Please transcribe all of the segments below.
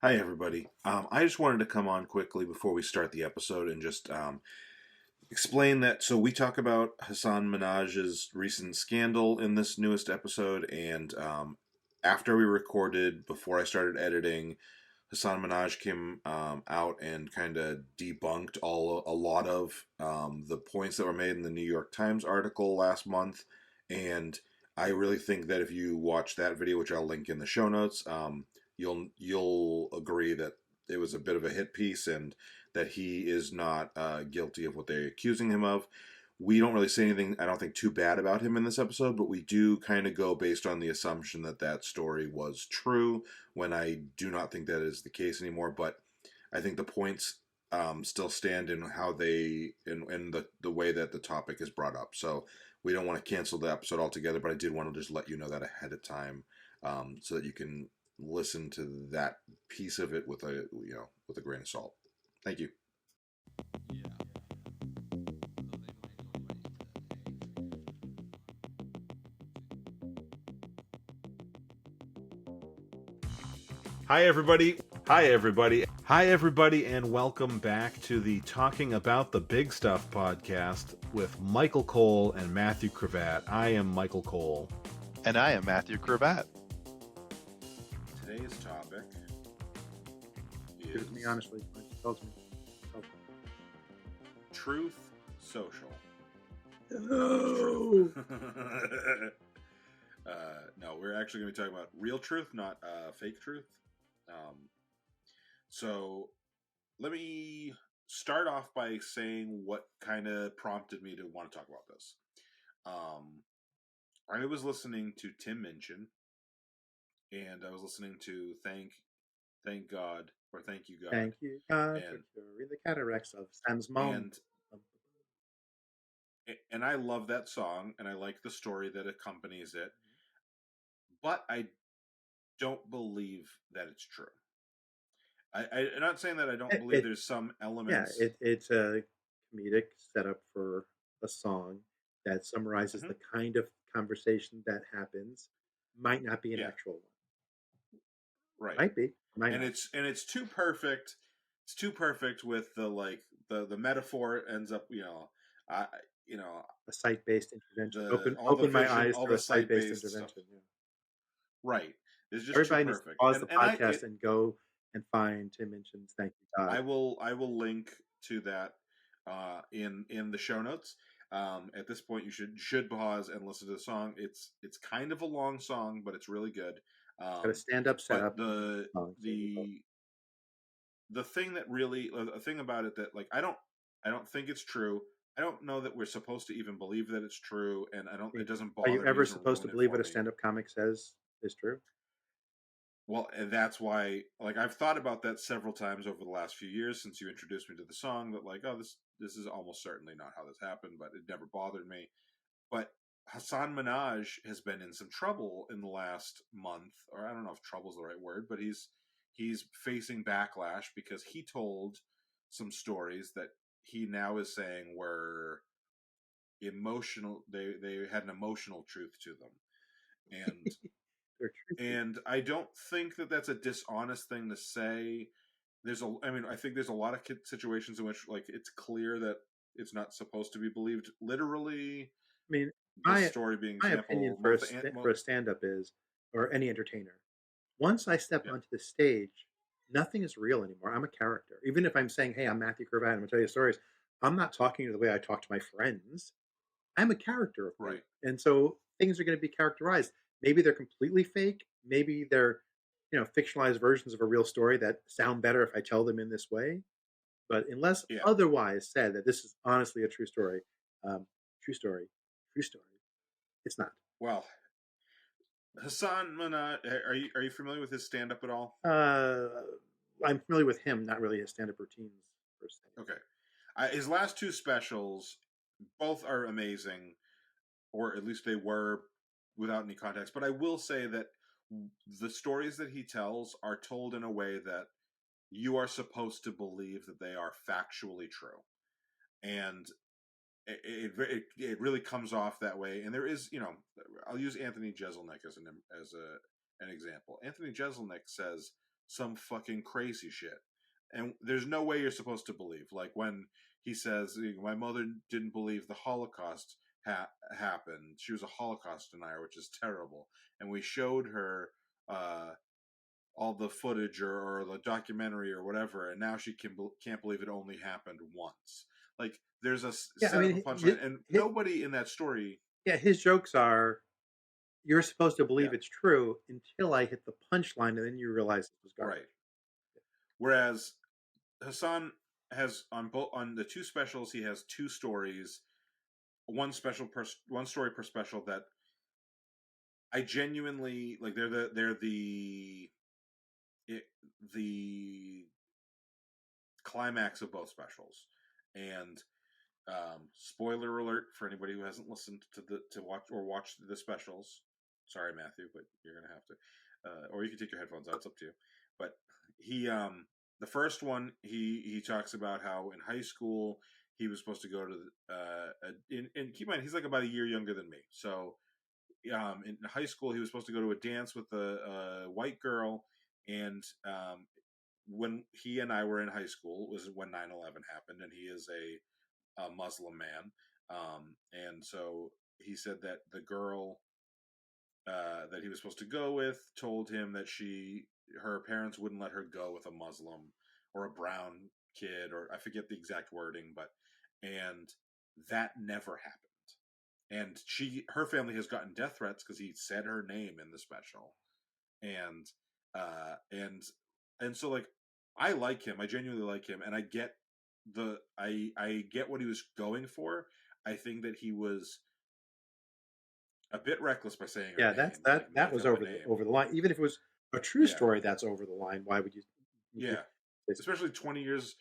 Hi, everybody. I just wanted to come on quickly before we start the episode and just explain that. So, we talk about Hassan Minaj's recent scandal in this newest episode, and after we recorded, before I started editing, Hassan Minaj came out and kind of debunked a lot of the points that were made in the New York Times article last month, and I really think that if you watch that video, which I'll link in the show notes, you'll agree that it was a bit of a hit piece and that he is not guilty of what they're accusing him of. We don't really say anything, I don't think, too bad about him in this episode, but we do kind of go based on the assumption that that story was true, when I do not think that is the case anymore. But I think the points still stand in how in the way that the topic is brought up. So we don't want to cancel the episode altogether, but I did want to just let you know that ahead of time, so that you can listen to that piece of it with a grain of salt. Thank you. Hi, everybody. Hi, everybody. Hi, everybody, and welcome back to the Talking About the Big Stuff podcast with Michael Cole and Matthew Cravat. I am Michael Cole. And I am Matthew Cravat. Today's topic Give it to me honestly. Tells me. Truth Social. No. No, we're actually going to be talking about real truth, not fake truth. So let me start off by saying what kind of prompted me to want to talk about this. I was listening to Tim Minchin, and I was listening to Thank God, or Thank You God. Thank you God for curing the cataracts of Sam's mom. And I love that song, and I like the story that accompanies it, but I don't believe that it's true. I'm not saying that I don't believe there's some elements. Yeah, it's a comedic setup for a song that summarizes the kind of conversation that happens. Might not be an actual one. Right. Might be. Might and not. It's too perfect. It's too perfect with the metaphor ends up, a site-based intervention. Open my eyes to a site-based intervention. Yeah. Right. It's just everybody too needs perfect. to pause the podcast and go and find Tim Minchin's Thank You God. I will link to that in the show notes. At this point, you should pause and listen to the song. It's kind of a long song, but it's really good. Got a stand-up setup. The thing that really, the thing about it that I don't think it's true. I don't know that we're supposed to even believe that it's true, and I don't. It doesn't bother me. Are you ever supposed to believe what a stand-up comic says is true? Well, and that's why, I've thought about that several times over the last few years since you introduced me to the song. That this is almost certainly not how this happened, but it never bothered me. But Hassan Minaj has been in some trouble in the last month, or I don't know if trouble is the right word, but he's facing backlash because he told some stories that he now is saying were emotional. They had an emotional truth to them, and I don't think that that's a dishonest thing to say. I think there's a lot of situations in which it's clear that it's not supposed to be believed literally. I mean, story being my opinion for a stand-up is, or any entertainer, once I step onto the stage, nothing is real anymore. I'm a character. Even if I'm saying, "Hey, I'm Matthew Cravat, I'm going to tell you stories," I'm not talking the way I talk to my friends. I'm a character, right? And so things are going to be characterized. Maybe they're completely fake. Maybe they're, fictionalized versions of a real story that sound better if I tell them in this way. But unless otherwise said that this is honestly a true story, true story, it's not. Well, Hassan Minaj, are you familiar with his stand-up at all? I'm familiar with him, not really his stand-up routines per se. Okay, his last two specials, both are amazing, or at least they were without any context. But I will say that the stories that he tells are told in a way that you are supposed to believe that they are factually true, and it really comes off that way. And there is, I'll use Anthony Jeselnik as an example. Anthony Jeselnik says some fucking crazy shit. And there's no way you're supposed to believe. Like when he says, "My mother didn't believe the Holocaust happened. She was a Holocaust denier, which is terrible." And we showed her all the footage or the documentary or whatever, and now she can't believe it only happened once. Like there's a Yeah, I set of a mean, punchline, and nobody in that story. yeah, his jokes are you're supposed to Yeah, believe it's true until I hit the punchline, and then you realize it was garbage. right. Whereas Hassan has on the two specials, he has two stories, one story per special that I genuinely like. They're the climax of both specials, and spoiler alert for anybody who hasn't listened to watch the specials. Sorry, Matthew, but you're gonna have to, or you can take your headphones out. It's up to you. But he, the first one, he talks about how in high school he was supposed to go to and keep in mind he's like about a year younger than me. So in high school he was supposed to go to a dance with a white girl, and when he and I were in high school was when 9/11 happened, and he is a Muslim man. And so he said that the girl that he was supposed to go with told him that her parents wouldn't let her go with a Muslim or a brown kid, or I forget the exact wording, and that never happened. And her family has gotten death threats because he said her name in the special, and uh, and and so like I like him, I genuinely like him, and I get what he was going for. I think that he was a bit reckless by saying her Yeah, name, like that make was up a name. over the line. Even if it was a true Yeah, story, that's over the line. Why would you? yeah. It's, Especially 20 years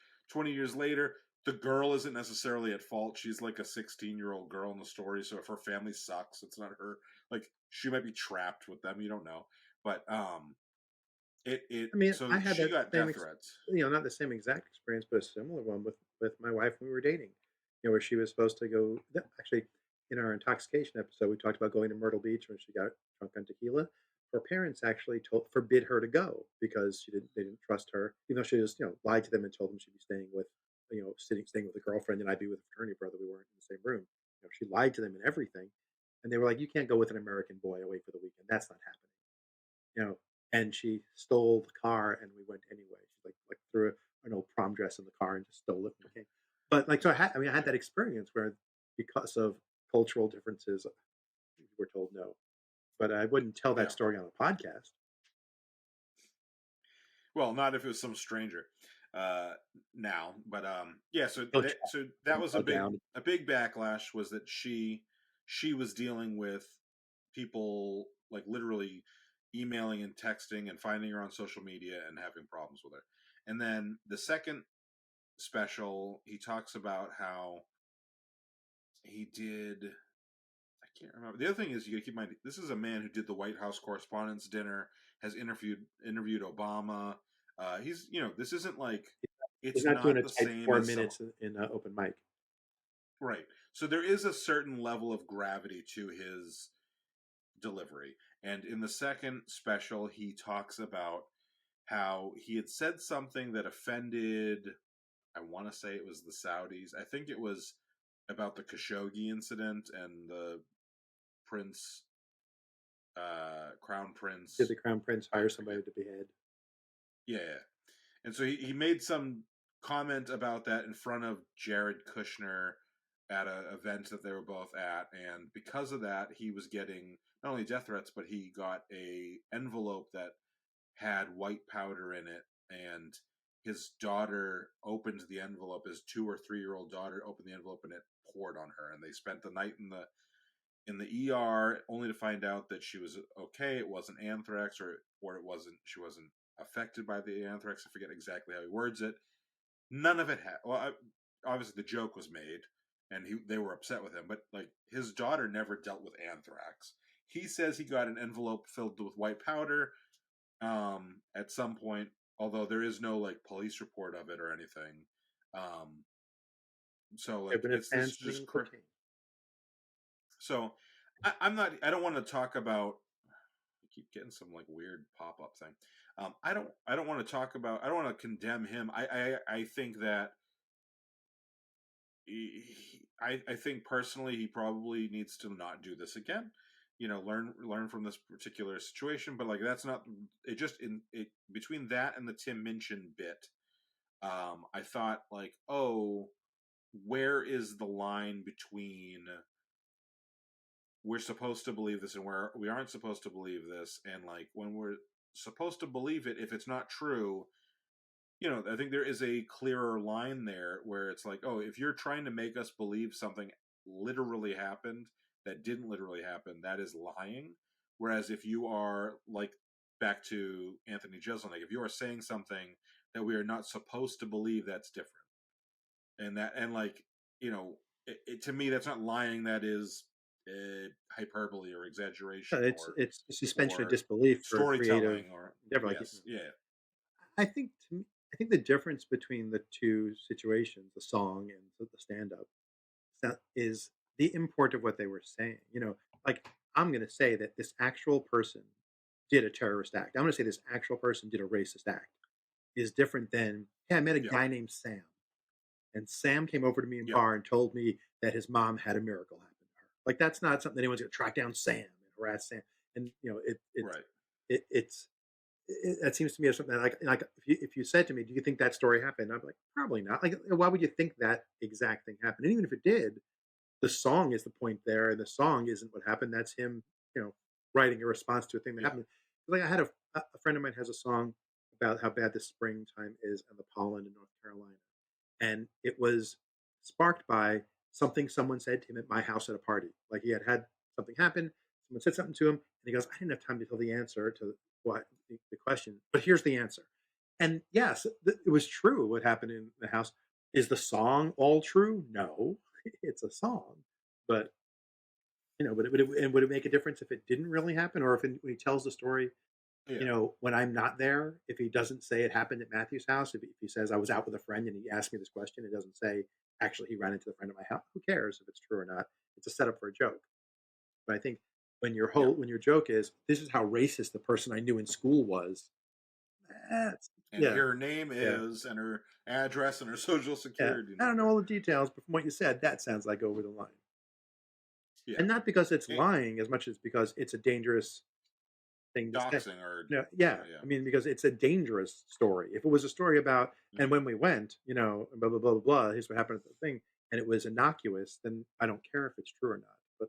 later, the girl isn't necessarily at fault. She's like a 16-year-old girl in the story, so if her family sucks, it's not her. Like she might be trapped with them. You don't know, but I mean, so I had she that got same, death threats. not the same exact experience, but a similar one with my wife when we were dating. Where she was supposed to go. Actually, in our intoxication episode, we talked about going to Myrtle Beach when she got drunk on tequila. Her parents actually forbid her to go because they didn't trust her, even though she just lied to them and told them she'd be staying with staying with a girlfriend and I'd be with a fraternity brother. We weren't in the same room. She lied to them and everything, and they were like, "You can't go with an American boy away for the weekend. That's not happening." you know, and she stole the car, and we went anyway. She like threw an old prom dress in the car and just stole it and came. But like, so I had that experience where because of cultural differences, we're told no. But I wouldn't tell that Yeah. story on a podcast. Well, not if it was some stranger. Now, but yeah. So He'll that was go down. a big backlash was that she was dealing with people like literally emailing and texting and finding her on social media and having problems with her. And then the second special, he talks about how he did. I can't remember. The other thing is you got to keep in mind this is a man who did the White House Correspondents' Dinner, has interviewed Obama. He's this isn't like He's it's not doing not a the tight same four as some minutes in an open mic. right. So there is a certain level of gravity to his delivery. And in the second special, he talks about how he had said something that offended, I want to say it was the Saudis. I think it was about the Khashoggi incident and the prince, crown Did prince. the crown prince I hire forget. somebody to behead? Yeah. And so he made some comment about that in front of Jared Kushner at an event that they were both at, and because of that, he was getting not only death threats, but he got a envelope that had white powder in it, and his daughter opened the envelope. His 2 or 3 year old daughter opened the envelope, and it poured on her. And they spent the night in the ER, only to find out that she was okay. It wasn't anthrax, or it wasn't. She wasn't affected by the anthrax. I forget exactly how he words it. None of it had. Well, obviously the joke was made, and they were upset with him. But like his daughter never dealt with anthrax. He says he got an envelope filled with white powder at some point, although there is no like police report of it or anything. So I've like been a it's fan this sitting just in cocaine. so I'm not. I don't want to talk about. I keep getting some like weird pop up thing. I don't want to talk about. I don't want to condemn him. I think that I think personally he probably needs to not do this again. Learn from this particular situation. But like that's not it. Just in it between that and the Tim Minchin bit, I thought like, oh, where is the line between we're supposed to believe this and where we aren't supposed to believe this, and like when we're supposed to believe it, if it's not true, I think there is a clearer line there where it's like, oh, if you're trying to make us believe something literally happened that didn't literally happen, that is lying. Whereas if you are like back to Anthony Jeselnik, if you are saying something that we are not supposed to believe, that's different. And like, to me, that's not lying. That is hyperbole or exaggeration It's suspension of or disbelief for a creative storytelling or endeavor. yes, yeah, I think I think the difference between the two situations, the song and the stand-up, is the import of what they were saying. Like I'm going to say that this actual person did a terrorist act. I'm going to say this actual person did a racist act is different than, hey, I met a yeah, guy named Sam, and Sam came over to me in yeah, bar and told me that his mom had a miracle happen to her. Like that's not something anyone's going to track down Sam and harass Sam. And right, it's that seems to me as something like if you said to me, "Do you think that story happened?" I'm like, probably not. Like, why would you think that exact thing happened? And even if it did, the song is the point there, and the song isn't what happened. That's him, writing a response to a thing that yeah, happened. Like I had a friend of mine has a song about how bad the springtime is and the pollen in North Carolina, and it was sparked by something someone said to him at my house at a party. Like he had something happen. Someone said something to him, and he goes, "I didn't have time to tell the answer to what the question, but here's the answer." And yes, it was true what happened in the house. Is the song all true? No, it's a song, but would it make a difference if it didn't really happen, or if when he tells the story, yeah, when I'm not there, if he doesn't say it happened at Matthew's house, if he says I was out with a friend and he asked me this question, it doesn't say actually he ran into the friend at my house. Who cares if it's true or not? It's a setup for a joke. But I think yeah. when your joke is this is how racist the person I knew in school was, that's And yeah, here her name yeah, is, and her address, and her social yeah. security I don't know number. all the details, but from what you said, that sounds like over the line. Yeah, And not because it's and lying as much as because it's a dangerous thing to say. doxing or No, yeah. yeah, I mean, because it's a dangerous story. If it was a story about, yeah, and when we went, blah, blah, blah, blah, blah, here's what happened at the thing, and it was innocuous, then I don't care if it's true or not.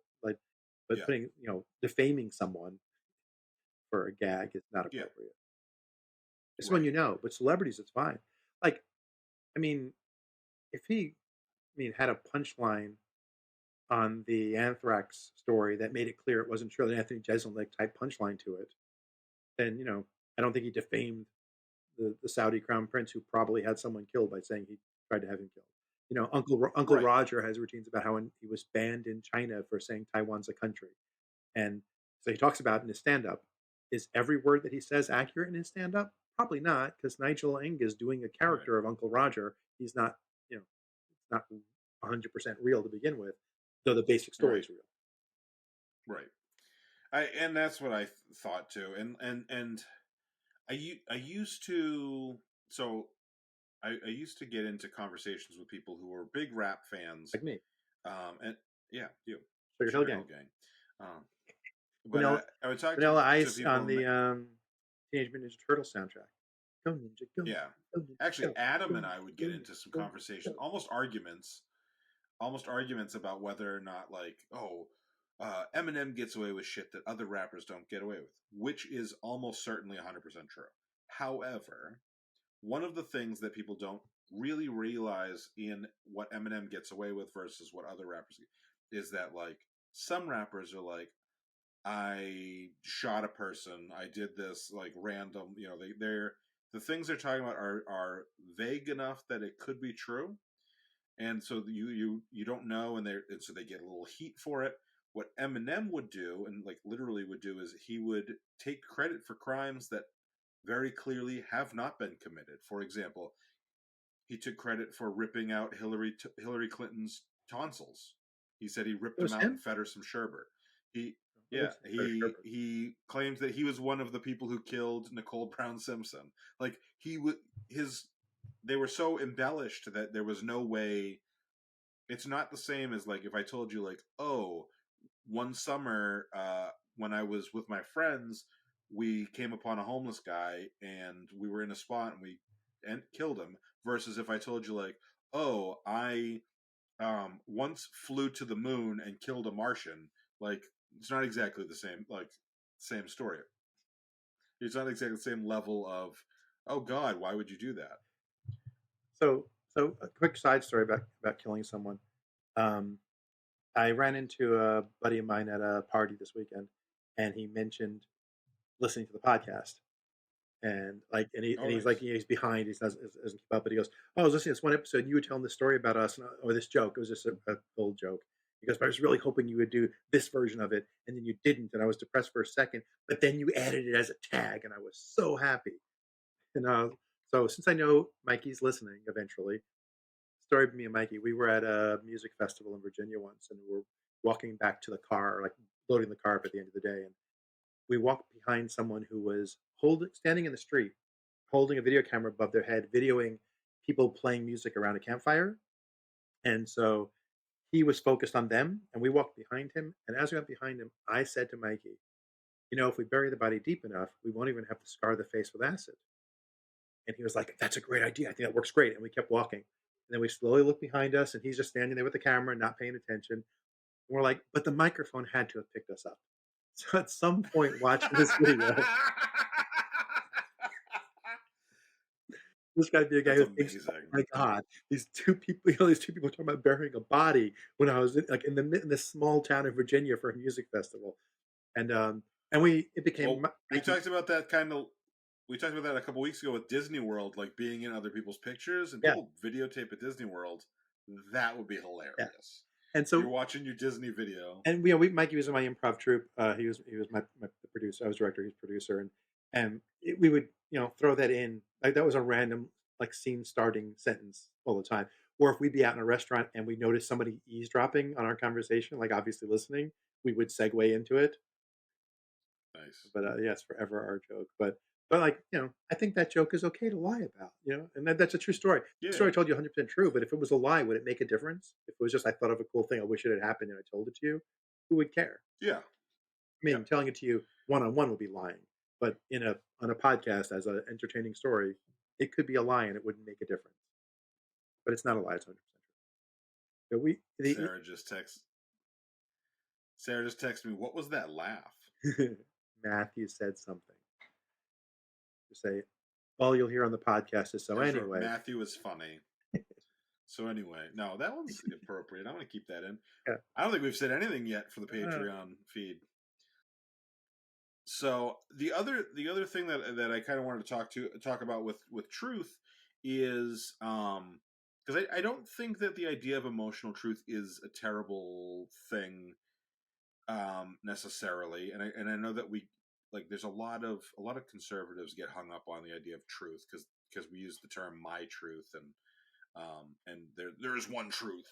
But yeah, putting, defaming someone for a gag is not yeah, appropriate. It's when right, but celebrities, it's fine. Like, I mean, if he, had a punchline on the anthrax story that made it clear it wasn't true, an Anthony Jeselnik type punchline to it, then, I don't think he defamed the Saudi crown prince who probably had someone killed by saying he tried to have him killed. Uncle right, Roger has routines about how he was banned in China for saying Taiwan's a country, and so he talks about in his stand up. Is every word that he says accurate in his stand up? Probably not, because Nigel Ng is doing a right, character of Uncle Roger. He's not, it's not 100% real to begin with, though the basic story right, is real. right. And that's what I thought too. And I used to so I used to get into conversations with people who were big rap fans. Like me, And yeah, you Sugar Hill Sugar Gang, Hill Gang. Um, but Vanilla I would talk Vanilla to Ice people, on and the Teenage Mutant Ninja Turtle soundtrack. Go Ninja, go yeah, Ninja, go Ninja, actually, go, Adam go and I Ninja, would go get Ninja, into some go Ninja, conversation, go. almost arguments about whether or not, like, oh, Eminem gets away with shit that other rappers don't get away with, which is almost certainly 100% true. However, one of the things that people don't really realize in what Eminem gets away with versus what other rappers get is that, like, some rappers are like, I shot a person, I did this like random, they're the things they're talking about are vague enough that it could be true, and so you don't know, and so they get a little heat for it. What Eminem would do, and like literally would do, is he would take credit for crimes that very clearly have not been committed. For example, he took credit for ripping out Hillary Clinton's tonsils. He said he ripped It them was out and him. fed her some sherbet. He Yeah, Curtis Herbert. he claims that he was one of the people who killed Nicole Brown Simpson. Like he would his they were so embellished that there was no way. It's not the same as like if I told you like, oh, one summer when I was with my friends, we came upon a homeless guy and we were in a spot and we killed him. Versus if I told you like, oh, I once flew to the moon and killed a Martian. Like it's not exactly the same. Like same story. It's not exactly the same level of, oh God, why would you do that? So a quick side story about killing someone. Um, I ran into a buddy of mine at a party this weekend, and he mentioned listening to the podcast. And he's like, Nice. he's behind, he doesn't keep up, but he goes, "Oh, I was listening to this one episode, and you were telling this story about us, or this joke. It was just a old joke." He goes, "But I was really hoping you would do this version of it, and then you didn't, and I was depressed for a second, but then you added it as a tag, and I was so happy." And so since I know Mikey's listening eventually, story of me and Mikey, we were at a music festival in Virginia once, and we were walking back to the car, like loading the car up at the end of the day, and we walked behind someone who was standing in the street, holding a video camera above their head, videoing people playing music around a campfire. And so he was focused on them, and we walked behind him. And as we went behind him, I said to Mikey, if we bury the body deep enough, we won't even have to scar the face with acid. And he was like, "That's a great idea. I think that works great." And we kept walking. And then we slowly looked behind us, and he's just standing there with the camera, not paying attention. And we're like, but the microphone had to have picked us up. So at some point, watching this video, this guy be a guy That's who thinks, "Oh amazing. my God, these two people, these two people talking about burying a body," when I was in this small town in Virginia for a music festival, and it became Well, we talked about that we talked about that a couple weeks ago with Disney World, like being in other people's pictures and yeah, people videotape at Disney World. That would be yeah, hilarious. and You're so watching your Disney video. and Mikey was in my improv troupe. He was my producer. I was director. He's producer, and we would throw that in like that was a random like scene starting sentence all the time. Or if we'd be out in a restaurant and we noticed somebody eavesdropping on our conversation, like obviously listening, we would segue into it. Nice. But yeah, it's forever our joke. But like I think that joke is okay to lie about. And that's a true story. Yeah. The story I told you 100% true. But if it was a lie, would it make a difference? If it was just I thought of a cool thing, I wish it had happened, and I told it to you, who would care? Yeah. I mean, telling it to you one on one would be lying. But on a podcast as an entertaining story, it could be a lie and it wouldn't make a difference. But it's not a lie; it's 100% true. But Sarah just texted me. What was that laugh? Matthew said something. To say, all you'll hear on the podcast is so anyway. Matthew is funny. So anyway, no, that one's appropriate. I'm going to keep that in. Yeah. I don't think we've said anything yet for the Patreon feed. So the other thing that I kind of wanted to talk about with truth is because I don't think that the idea of emotional truth is a terrible thing necessarily, and I know that there's a lot of conservatives get hung up on the idea of truth because we use the term "my truth" and there's one truth.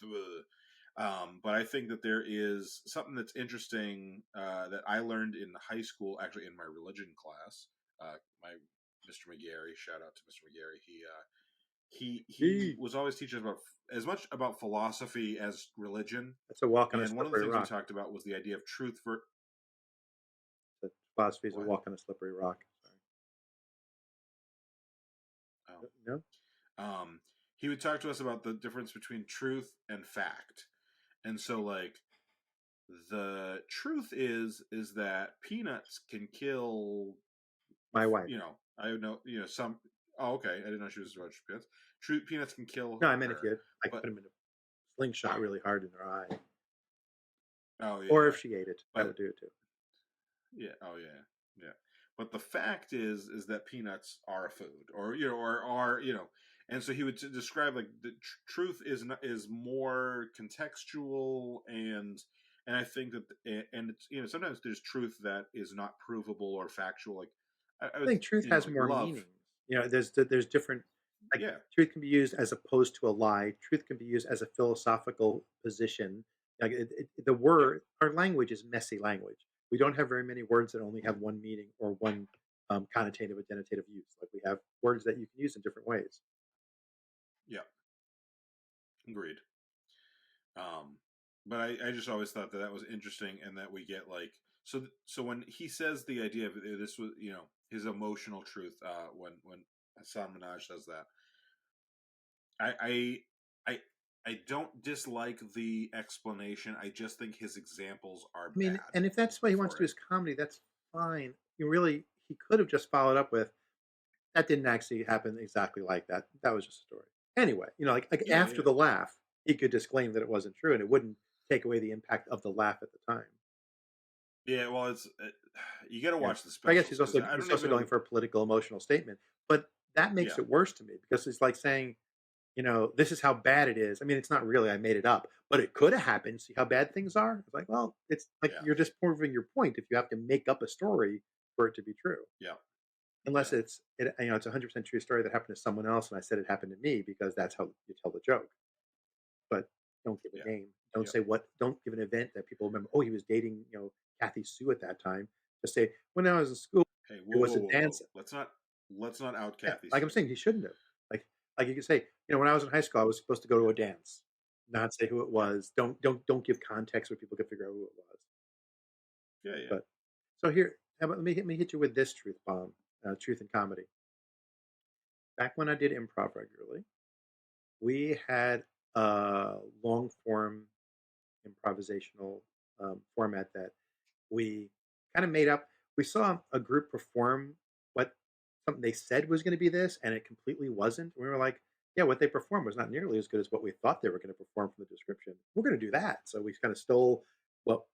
But I think that there is something that's interesting that I learned in high school, actually in my religion class. My Mr. McGarry, shout out to Mr. McGarry. He was always teaching about as much about philosophy as religion. That's a walk on a and one of the slippery things rock. we talked about was the idea of truth for. Philosophy is a walk on a slippery rock. Sorry. Oh. No. He would talk to us about the difference between truth and fact. And so, like, the truth is that peanuts can kill my wife. I know. Some. Oh, okay. I didn't know she was allergic to peanuts. Peanuts can kill. No, I meant if you put them in a slingshot really hard in her eye. Oh yeah. Or if she ate it, that would do it too. Yeah. Oh yeah. Yeah. But the fact is that peanuts are a food, or are. And so he would describe like the truth is more contextual, and I think that and it's sometimes there's truth that is not provable or factual. Like I think truth has more meanings. There's different. Like, truth can be used as opposed to a lie. Truth can be used as a philosophical position. Like our language is messy language. We don't have very many words that only have one meaning or one connotative, identitative use. Like we have words that you can use in different ways. Yeah, agreed. Um, but I just always thought that that was interesting, and that we get like so when he says the idea of this was his emotional truth when Hassan Minaj says that I I I I don't dislike the explanation. I just think his examples are I mean, bad and if that's what he wants for to do it. as comedy, that's fine. He could have just followed up with that didn't actually happen exactly like that. That was just a story. Anyway, like Yeah, after yeah, the laugh, he could disclaim that it wasn't true, and it wouldn't take away the impact of the laugh at the time. yeah. Well, it's you got to Yeah, watch the but I guess specials because I he's don't also going even. for a political emotional statement. But that makes Yeah, it worse to me because it's like saying, this is how bad it is. I mean, it's not really. I made it up, but it could have happened. See how bad things are. It's like, well, it's like yeah, you're just proving your point if you have to make up a story for it to be true. yeah, Unless yeah, it's 100% true story that happened to someone else, and I said it happened to me because that's how you tell the joke. But don't give yeah, a name. Don't yeah. say what. Don't give an event that people remember. Oh, he was dating, Kathy Sue at that time. Just say when I was in school, Hey, it whoa, was whoa, a whoa, dance. whoa! Let's not out Yeah, Kathy like I'm Sue. saying, he shouldn't have. Like you could say, when I was in high school, I was supposed to go to Yeah, a dance, not say who it yeah, was. Don't give context where people can figure out who it was. yeah, yeah. But so here, how about let me hit you with this truth bomb, truth and comedy. Back when I did improv regularly, we had a long form improvisational format that we kind of made up. We saw a group perform what something they said was going to be this, and it completely wasn't. We were like, yeah, what they performed was not nearly as good as what we thought they were going to perform from the description. We're going to do that. So we kind of stole well,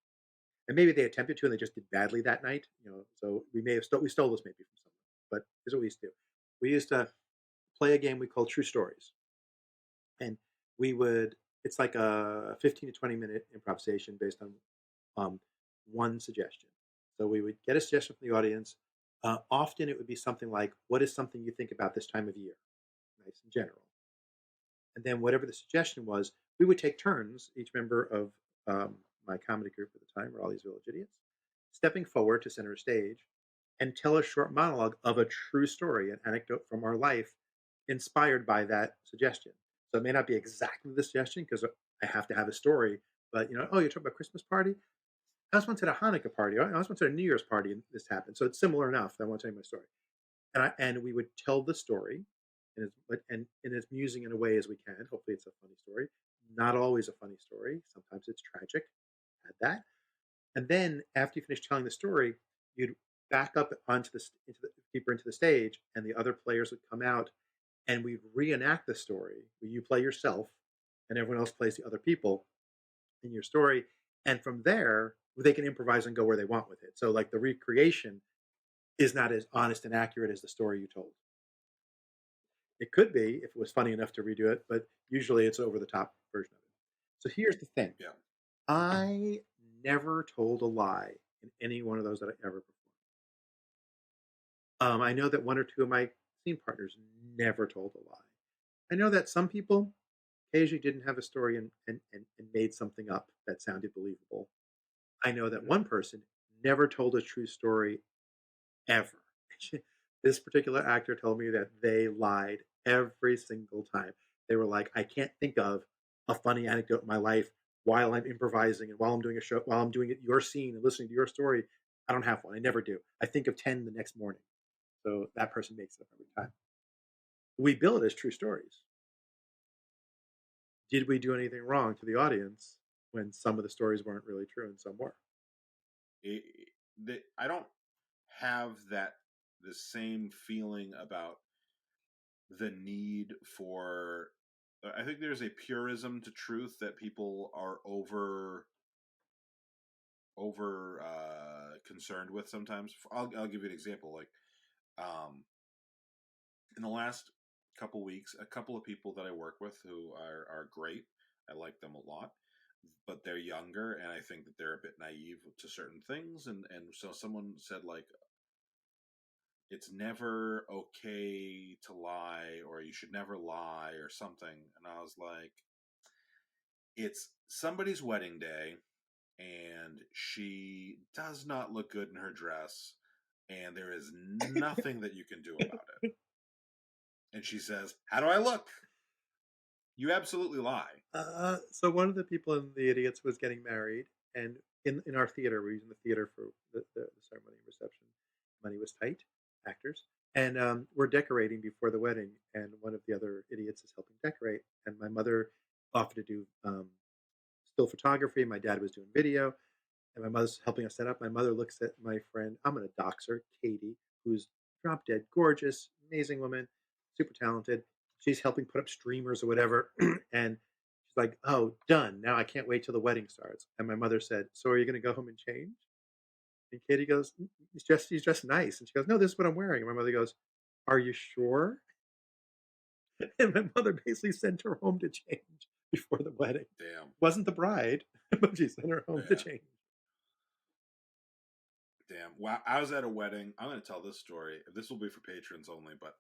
and maybe they attempted to, and they just did badly that night. So we stole this maybe from someone. But here's what we used to do: we used to play a game we called True Stories, and we would it's like a 15 to 20-minute improvisation based on um, one suggestion. So we would get a suggestion from the audience. Often it would be something like, what is something you think about this time of year? Nice and general. And then whatever the suggestion was, we would take turns, each member of my comedy group at the time, were all these village idiots, stepping forward to center stage and tell a short monologue of a true story, an anecdote from our life inspired by that suggestion. So it may not be exactly the suggestion because I have to have a story, but oh, you're talking about Christmas party? I was once at a Hanukkah party. I was once at a New Year's party, and this happened. So it's similar enough that I want to tell you my story. And we would tell the story, and as musing in a way as we can. Hopefully, it's a funny story. Not always a funny story. Sometimes it's tragic. Had that, and then after you finish telling the story, you'd back up onto deeper into the stage, and the other players would come out, and we'd reenact the story. Where you play yourself, and everyone else plays the other people in your story, and from there they can improvise and go where they want with it. So like the recreation is not as honest and accurate as the story you told. It could be if it was funny enough to redo it, but usually it's over the top version of it. So here's the thing: Yeah. I never told a lie in any one of those that I ever performed. I know that one or two of my scene partners never told a lie. I know that some people occasionally didn't have a story and made something up that sounded believable. I know that one person never told a true story ever. This particular actor told me that they lied every single time. They were like, I can't think of a funny anecdote in my life while I'm improvising and while I'm doing a show, while I'm doing it, your scene and listening to your story. I don't have one. I never do. I think of 10 the next morning. So that person makes it up every time. We bill it as true stories. Did we do anything wrong to the audience when some of the stories weren't really true and some were? I don't have the same feeling about the need for. I think there's a purism to truth that people are over concerned with sometimes. I'll give you an example. Like um, in the last couple weeks, a couple of people that I work with who are great. I like them a lot, but they're younger, and I think that they're a bit naive to certain things. And so someone said like, it's never okay to lie, or you should never lie, or something. And I was like, it's somebody's wedding day. and she does not look good in her dress, and there is nothing that you can do about it. And she says, "How do I look?" You absolutely lie. So one of the people in the idiots was getting married, and in our theater, we're using the theater for the ceremony and reception. Money was tight, actors, and we're decorating before the wedding, and one of the other idiots is helping decorate, and my mother offered to do still photography. My dad was doing video, and my mother's helping us set up. My mother looks at my friend, I'm going to dox her, Katie, who's drop dead gorgeous, amazing woman, super talented. She's helping put up streamers or whatever. And she's like, oh, done. Now I can't wait till the wedding starts. And my mother said, so are you going to go home and change? And Katie goes, he's dressed nice. And she goes, no, this is what I'm wearing. And my mother goes, are you sure? And my mother basically sent her home to change before the wedding. Damn. Wasn't the bride, but she sent her home to change. Damn. Well, I was at a wedding. I'm going to tell this story. This will be for patrons only, but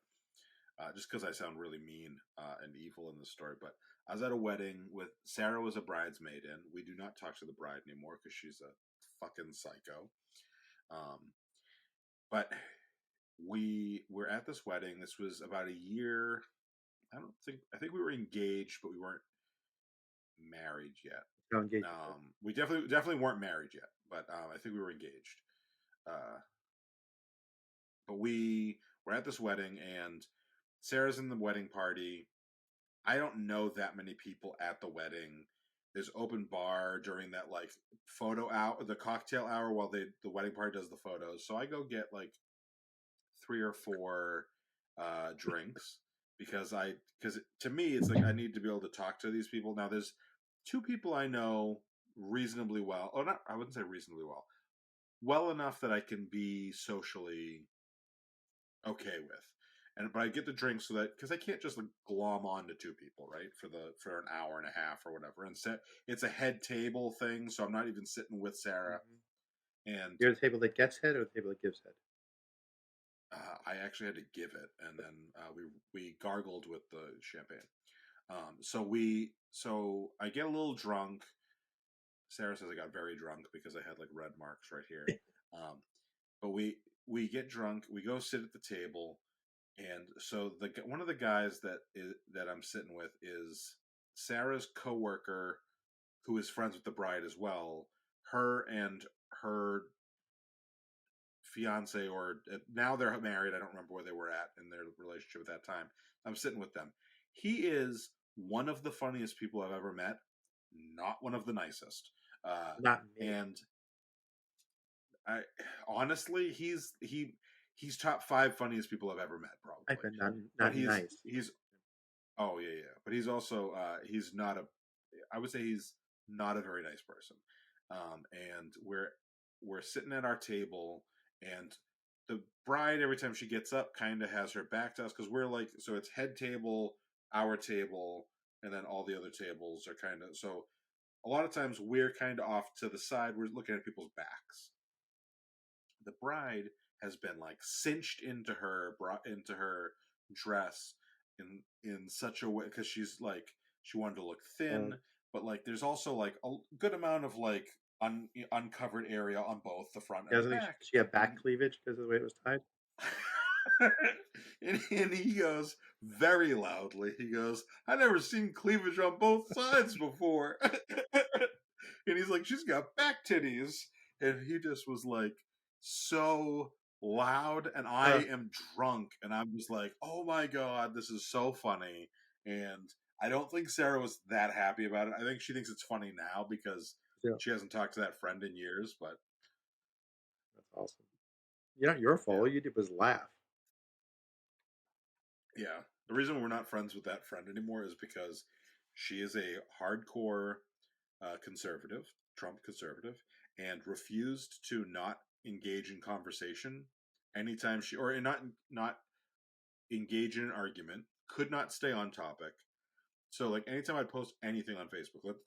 just because I sound really mean and evil in this story. But I was at a wedding with Sarah was a bridesmaid in. We do not talk to the bride anymore because she's a fucking psycho. But we were at this wedding. This was about a year. I think we were engaged, but we weren't married yet. No engagement. We definitely weren't married yet, but I think we were engaged. But we were at this wedding, and Sarah's in the wedding party. I don't know that many people at the wedding. There's open bar during that like photo hour, the cocktail hour, while the wedding party does the photos. So I go get like 3 or 4 drinks because to me it's like I need to be able to talk to these people. Now there's 2 people I know reasonably well. Oh, not I wouldn't say reasonably well. Well enough that I can be socially okay with. But I get the drinks so that because I can't just like glom on to 2 people, right? For an hour and a half or whatever. And it's a head table thing, so I'm not even sitting with Sarah. Mm-hmm. And you're the table that gets head or the table that gives head? I actually had to give it, and then we gargled with the champagne. So I get a little drunk. Sarah says I got very drunk because I had like red marks right here. But we get drunk. We go sit at the table, and so one of the guys that I'm sitting with is Sarah's coworker, who is friends with the bride as well. Her and her fiance, or now they're married. I don't remember where they were at in their relationship at that time. I'm sitting with them. He is one of the funniest people I've ever met. Not one of the nicest. Not me. And I honestly, he's top 5 funniest people I've ever met, probably. I bet not nice. He's oh yeah, but he's also he's not I would say he's not a very nice person. And we're sitting at our table, and the bride, every time she gets up, kind of has her back to us because we're like, so it's head table, our table, and then all the other tables are kind of, so a lot of times we're kind of off to the side. We're looking at people's backs. The bride has been like cinched into her dress in such a way because she's like she wanted to look thin, but like there's also like a good amount of like uncovered area on both the front and the back. She had back cleavage because of the way it was tied. and he goes very loudly. He goes, "I never seen cleavage on both sides before." And he's like, "She's got back titties," and he just was like so loud, and I am drunk, and I'm just like, "Oh my god, this is so funny." And I don't think Sarah was that happy about it. I think she thinks it's funny now because she hasn't talked to that friend in years. But that's awesome. Not your fault. All you did was laugh. Yeah, the reason we're not friends with that friend anymore is because she is a hardcore conservative, Trump conservative, and refused to not engage in conversation anytime or not engage in an argument, could not stay on topic. So like anytime I'd post anything on Facebook, like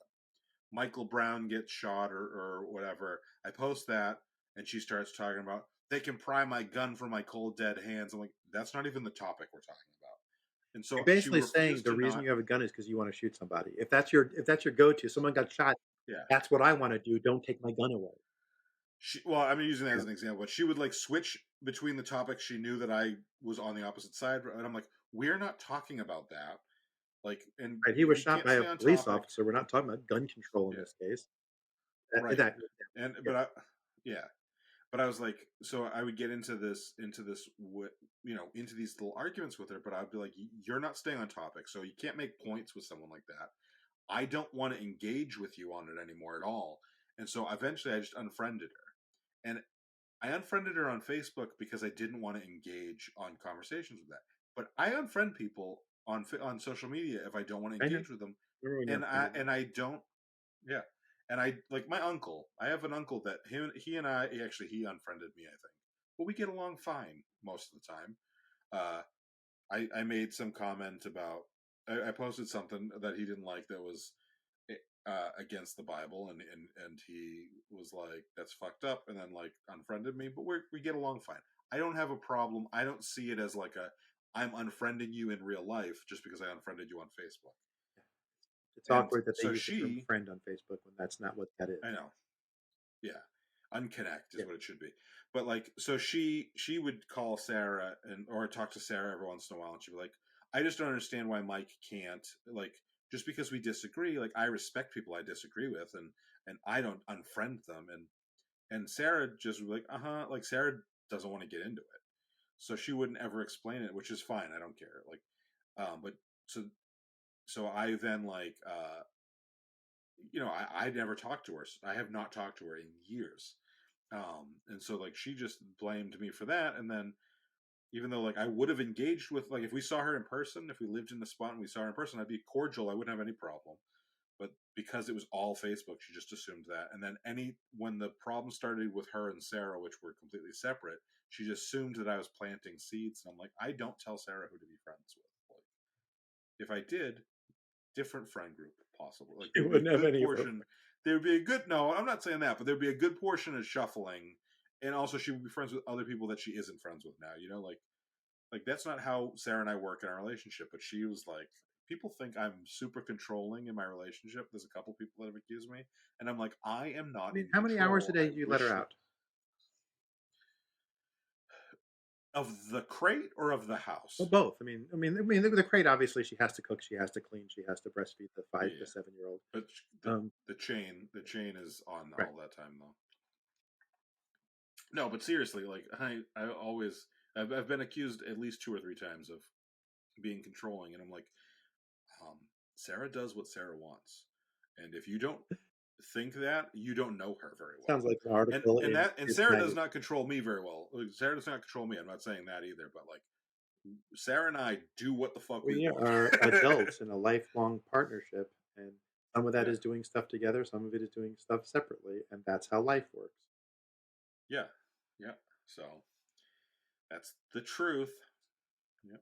Michael Brown gets shot or whatever, I post that, and she starts talking about they can pry my gun from my cold dead hands. I'm like, that's not even the topic we're talking about. And so you're basically saying the reason you have a gun is because you want to shoot somebody. If that's your go-to, someone got shot, Yeah. That's what I want to do. Don't take my gun away. Well, I'm using that Yeah. as an example, but she would like switch between the topics. She knew that I was on the opposite side, and I'm like, we're not talking about that. Like, and Right. He if was you shot can't by a stay on police topic, officer. We're not talking about gun control in yeah, this case. right. That And yeah. yeah, but I was like, so I would get into these little arguments with her, but I'd be like, you're not staying on topic, so you can't make points with someone like that. I don't want to engage with you on it anymore at all. And so eventually I just unfriended her. And I unfriended her on Facebook because I didn't want to engage on conversations with that. But I unfriend people on social media if I don't want to I know. engage with them, Remember when you and I unfriended me? and I don't. Yeah, and I like my uncle. I have an uncle that he and I actually he unfriended me. I think, but we get along fine most of the time. Uh, I made some comment about I posted something that he didn't like that was against the Bible, and he was like, "That's fucked up," and then like unfriended me. But we get along fine. I don't have a problem. I don't see it as like I'm unfriending you in real life just because I unfriended you on Facebook. It's And awkward that they so use the term she, friend on Facebook when that's not what that is. I know, yeah, unconnect is Yeah. what it should be. But like, so she would call Sarah or talk to Sarah every once in a while, and she'd be like, "I just don't understand why Mike can't like." Just because we disagree, like I respect people I disagree with, and I don't unfriend them, and Sarah just was like, like Sarah doesn't want to get into it, so she wouldn't ever explain it, which is fine. I don't care. Like, but so I then like, I never talked to her. I have not talked to her in years, and so like she just blamed me for that, and then even though like I would have engaged with like if we saw her in person, if we lived in the spot and we saw her in person, I'd be cordial. I wouldn't have any problem. But because it was all Facebook, she just assumed that. And then when the problem started with her and Sarah, which were completely separate, she just assumed that I was planting seeds. And I'm like, I don't tell Sarah who to be friends with. Like, if I did, different friend group possible. Like You there'd be a wouldn't have good any of her. portion. There would be a good. No, I'm not saying that, but there'd be a good portion of shuffling, and also she would be friends with other people that she isn't friends with now. Like that's not how Sarah and I work in our relationship. But she was like, people think I'm super controlling in my relationship. There's a couple people that have accused me, and I'm like, I am I not mean, in how many hours a control. day I do you let her wish that out? of the crate or of the Well, house. both. The crate. Obviously, she has to cook. She has to clean. She has to breastfeed the Yeah, 5 to yeah. 7 year old. But Um, the chain is on right. all that time though. No, but seriously, like I've been accused at least 2 or 3 times of being controlling, and I'm like, um, Sarah does what Sarah wants, and if you don't think that, you don't know her very well. Sounds like an And article and in that and Kids Sarah does Magazine. not control me very well. Like, Sarah does not control me. I'm not saying that either, but like Sarah and I do what the fuck we We want. are adults in a lifelong partnership, and some of that Yeah, is doing stuff together. Some of it is doing stuff separately, and that's how life works. yeah, yeah. So that's the truth. Yeah,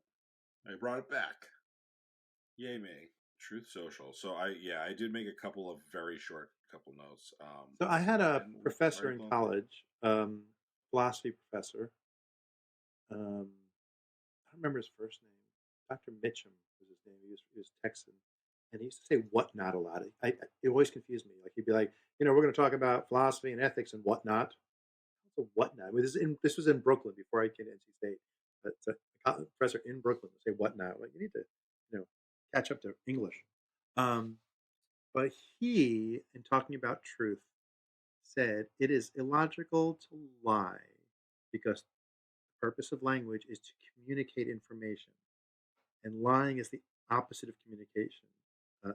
I brought it back. Yay me. Truth Social. So I did make a couple of very short couple notes. So I had a And we'll professor in ramble on through. college, philosophy professor. I don't remember his first name. Dr. Mitchum was his name. He was Texan, and he used to say "whatnot" a lot. It always confused me. Like he'd be like, we're going to talk about philosophy and ethics and whatnot. What's a whatnot? I mean, this was in Brooklyn before I came to NC State. But a professor in Brooklyn would say whatnot. Like you need to, catch up to English. Um, but he, in talking about truth, said it is illogical to lie because the purpose of language is to communicate information, and lying is the opposite of communication.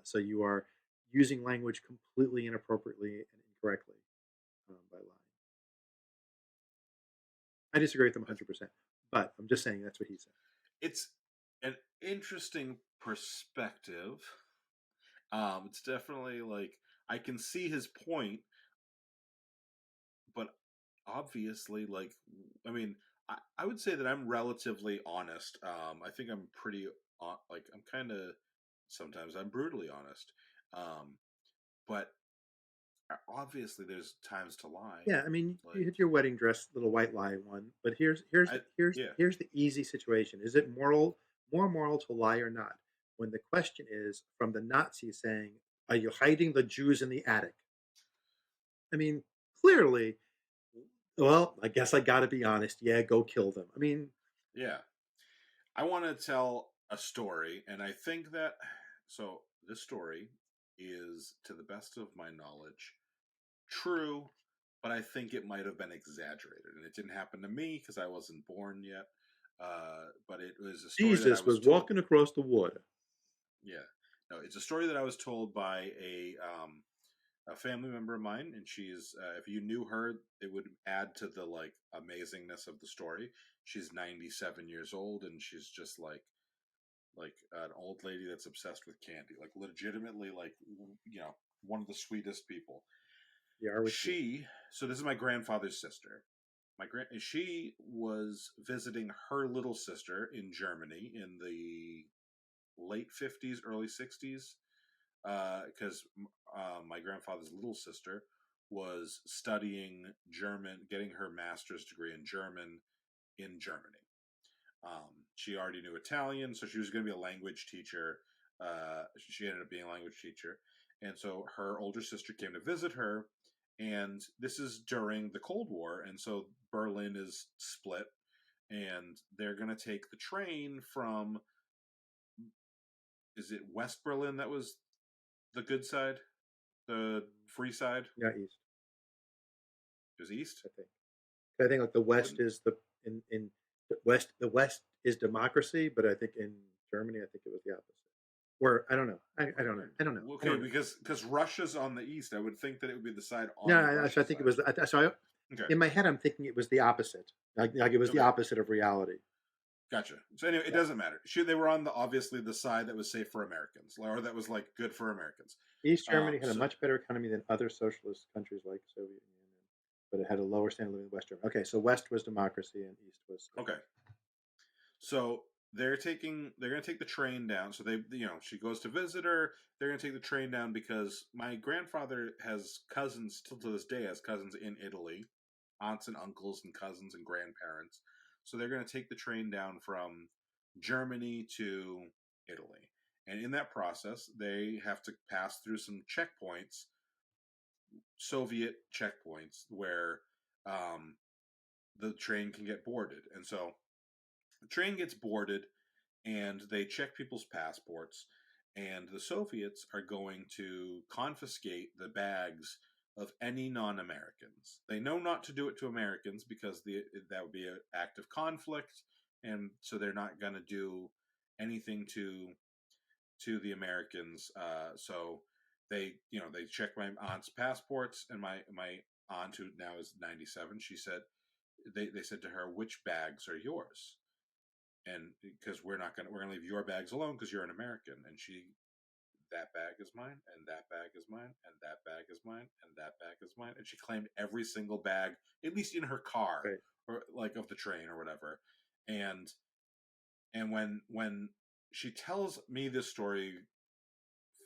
So you are using language completely inappropriately and incorrectly by lying. I disagree with him That's 100%, but I'm just saying that's what he said. it's an interesting perspective. It's definitely like I can see his point, but obviously, like I mean, I would say that I'm relatively honest. I think I'm pretty like I'm kind of sometimes I'm brutally honest. Um, but obviously, there's times to lie. Yeah, I mean, you Like hit your wedding dress little white lie one, but here's I the here's yeah here's the easy situation. Is it more moral to lie or not? When the question is from the Nazis saying, "Are you hiding the Jews in the attic?" I mean, clearly, well, I guess I got to be honest. Yeah, go kill them. I mean, Yeah. I want to tell a story, and I think that so this story is, to the best of my knowledge, true, but I think it might have been exaggerated, and it didn't happen to me because I wasn't born yet. But it was a story that I Jesus was was told. walking across the water. Yeah, no, it's a story that I was told by a family member of mine, and she's if you knew her, it would add to the like amazingness of the story. She's 97 years old, and she's just like an old lady that's obsessed with candy, like legitimately, like one of the sweetest people. Yeah, are with you. So this is my grandfather's sister. She was visiting her little sister in Germany in the late 50s, early 60s, because my grandfather's little sister was studying German, getting her master's degree in German in Germany. She already knew Italian, so she was going to be a language teacher. She ended up being a language teacher, and so her older sister came to visit her. And this is during the Cold War, and so Berlin is split, and they're going to take the train from. Is it West Berlin that was the good side, the free side? Yeah, east. It was east. I think. I think like the Was West it? is in the West. The West is democracy, but I think in Germany, I think it was the opposite. Or I don't know. I don't know. I don't know. I Okay, don't know. because Russia's on the east. I would think that it would be the side No, on the so I Russian think it side. was. So Okay. in my head, I'm thinking it was the opposite. Like it was the Okay. opposite of reality. Gotcha. So anyway, it Yeah. doesn't matter. They were on obviously the side that was safe for Americans, or that was like good for Americans. East Germany had a So much better economy than other socialist countries like Soviet Union, but it had a lower standard of living than West Germany. Okay, so West was democracy and East was okay, so they're going to take the train down. So she goes to visit her. They're going to take the train down because my grandfather has cousins, still to this day has cousins in Italy, aunts and uncles and cousins and grandparents. So they're going to take the train down from Germany to Italy. And in that process, they have to pass through some checkpoints, Soviet checkpoints, where um, the train can get boarded. And so the train gets boarded, and they check people's passports. And the Soviets are going to confiscate the bags of any non-Americans. They know not to do it to Americans because that would be an act of conflict, and so they're not going to do anything to the Americans. So they check my aunt's passports, and my aunt, who now is 97, she said they said to her, "Which bags are yours?" And because we're gonna leave your bags alone because you're an American. And that bag is mine, and that bag is mine, and that bag is mine, and that bag is mine. And she claimed every single bag, at least in her car, right. or like of the train or whatever. And when she tells me this story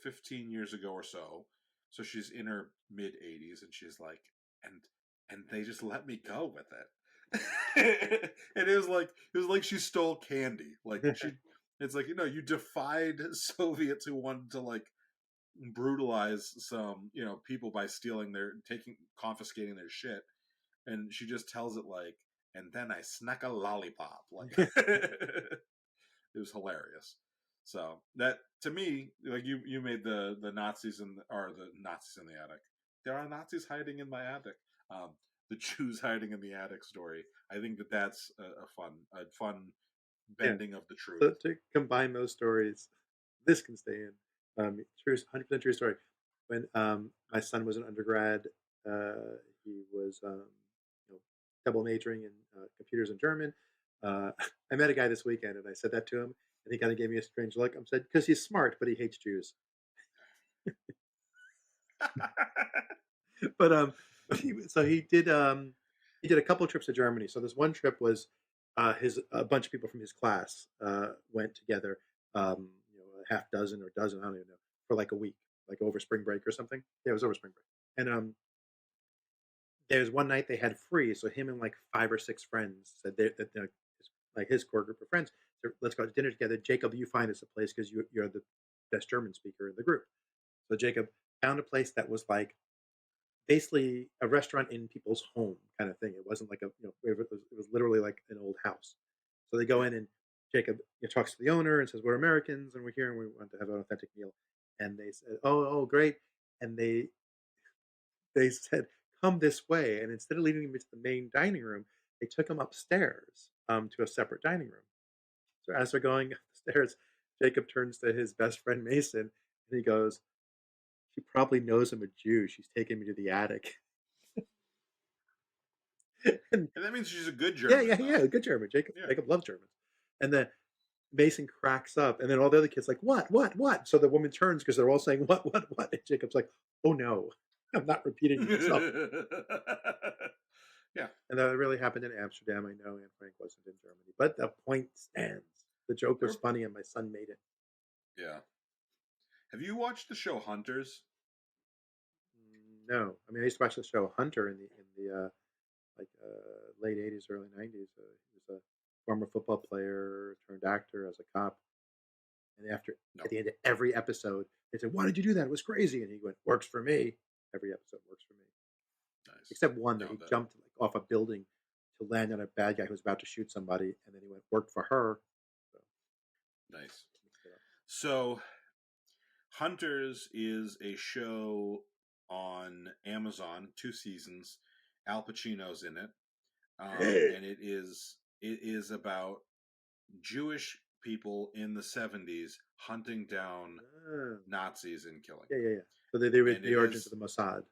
15 years ago or so she's in her mid 80s, and she's like, and they just let me go with it. And it was like she stole candy. Like it's like, you defied Soviets who wanted to like brutalize some people by confiscating their shit. And she just tells it like, and then I snuck a lollipop. Like it was hilarious. So that, to me, like you made the Nazis or the Nazis in the attic. There are Nazis hiding in my attic. Um, the Jews hiding in the attic story. I think that's a fun Yeah. bending of the truth. So to combine those stories, this can stay in. True, 100% true story. When my son was an undergrad, he was double majoring in computers and German. I met a guy this weekend, and I said that to him, and he kind of gave me a strange look. I said, "Because he's smart, but he hates Jews." But so he did a couple of trips to Germany. So this one trip was his a bunch of people from his class went together, a half dozen or dozen, I don't even know, for like a week, like over spring break or something. Yeah, it was over spring break. And there's one night they had free, so him and like 5 or 6 friends said like his core group of friends, so let's go to dinner together. Jacob, you find us a place because you're the best German speaker in the group. So Jacob found a place that was like basically a restaurant in people's home kind of thing. It wasn't like it was literally like an old house. So they go Yeah. in and Jacob talks to the owner and says, "We're Americans and we're here and we want to have an authentic meal." And they said, "Oh, great!" And they said, "Come this way." And instead of leading him into the main dining room, they took him upstairs to a separate dining room. So as they're going upstairs, Jacob turns to his best friend Mason and he goes, "She probably knows I'm a Jew. She's taking me to the attic." And And that means she's a good yeah, German, yeah, though. yeah, good German. Jacob, Yeah. Jacob loves Germans. And then Mason cracks up, and then all the other kids like, what? So the woman turns because they're all saying, what? And Jacob's like, oh no, I'm not repeating myself. Yeah. And that really happened in Amsterdam. I know Anne Frank wasn't in Germany, but the point stands. The joke was funny, and my son made it. Yeah. Have you watched the show Hunters? No, I mean I used to watch the show Hunter in the late '80s, early '90s. He was a former football player turned actor as a cop. And No. at the end of every episode, they said, "Why did you do that? It was crazy." And he went, "Works for me." Every episode works for me, Nice. except one that he jumped like off a building to land on a bad guy who was about to shoot somebody, and then he went, "Worked for her." So, nice. So, Hunters is a show on Amazon, 2 seasons. Al Pacino's in it, and it is about Jewish people in the 70s hunting down Nazis and killing. Yeah. So they were the origins of the Mossad.